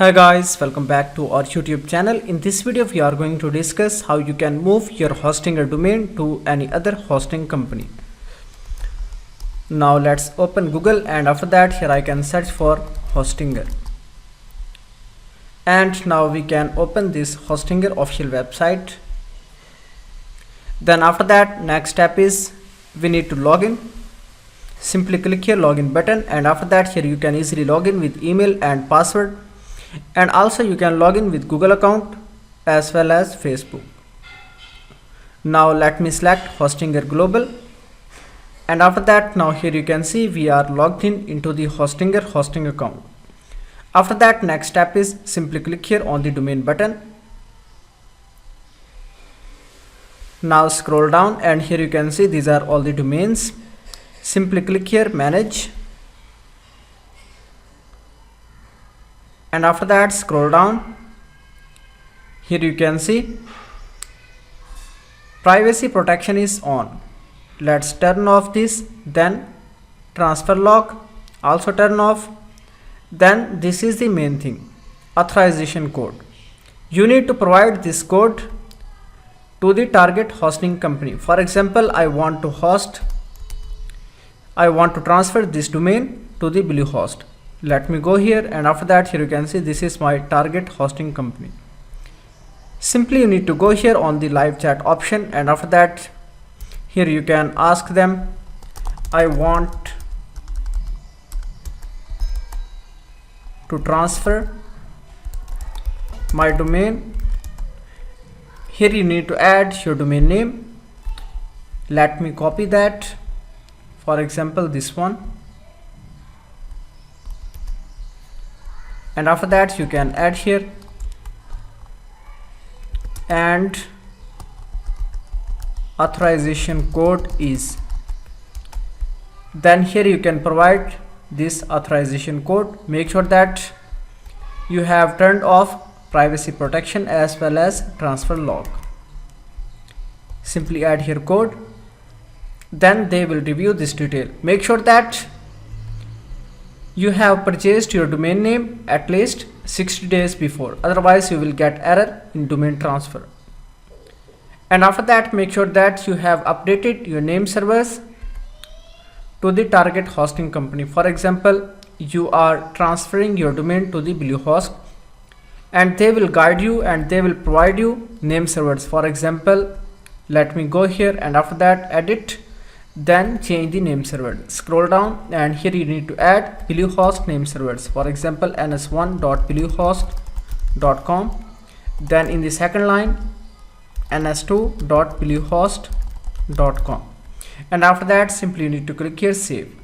Hi guys, welcome back to our YouTube channel. In this video we are going to discuss how you can move your hosting or domain to any other hosting company. Now let's open Google, and after that here I can search for Hostinger. And now we can open this Hostinger official website. Then after that, next step is we need to log in. Simply click here login button, and after that here you can easily log in with email and password. And also you can log in with Google account as well as Facebook. Now let me select Hostinger Global, and after that now here you can see we are logged in into the Hostinger hosting account. After that, next step is simply click here on the domain button. Now scroll down, and here you can see these are all the domains. Simply click here manage, and after that scroll down. Here you can see privacy protection is on. Let's turn off this. Then transfer log also turn off. Then this is the main thing, authorization code. You need to provide this code to the target hosting company. For example, I want to transfer this domain to the Bluehost. Let me go here, and after that here you can see this is my target hosting company. Simply you need to go here on the live chat option, and after that here you can ask them, I want to transfer my domain. Here you need to add your domain name. Let me copy that, for example this one. And after that you can add here, and authorization code is. Then here you can provide this authorization code. Make sure that you have turned off privacy protection as well as transfer log. Simply add here code. Then they will review this detail. Make sure that you have purchased your domain name at least 60 days before, otherwise you will get error in domain transfer. And after that, make sure that you have updated your name servers to the target hosting company. For example, you are transferring your domain to the Bluehost, and they will guide you and they will provide you name servers. For example, let me go here, and after that edit, then change the name server. Scroll down, and here you need to add Bluehost name servers. For example, ns1.bluehost.com. then in the second line ns2.bluehost.com, and after that simply you need to click here save.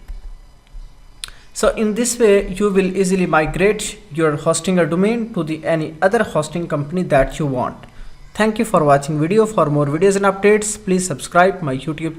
So in this way you will easily migrate your hosting or domain to the any other hosting company that you want. Thank you for watching video. For more videos and updates, please subscribe my YouTube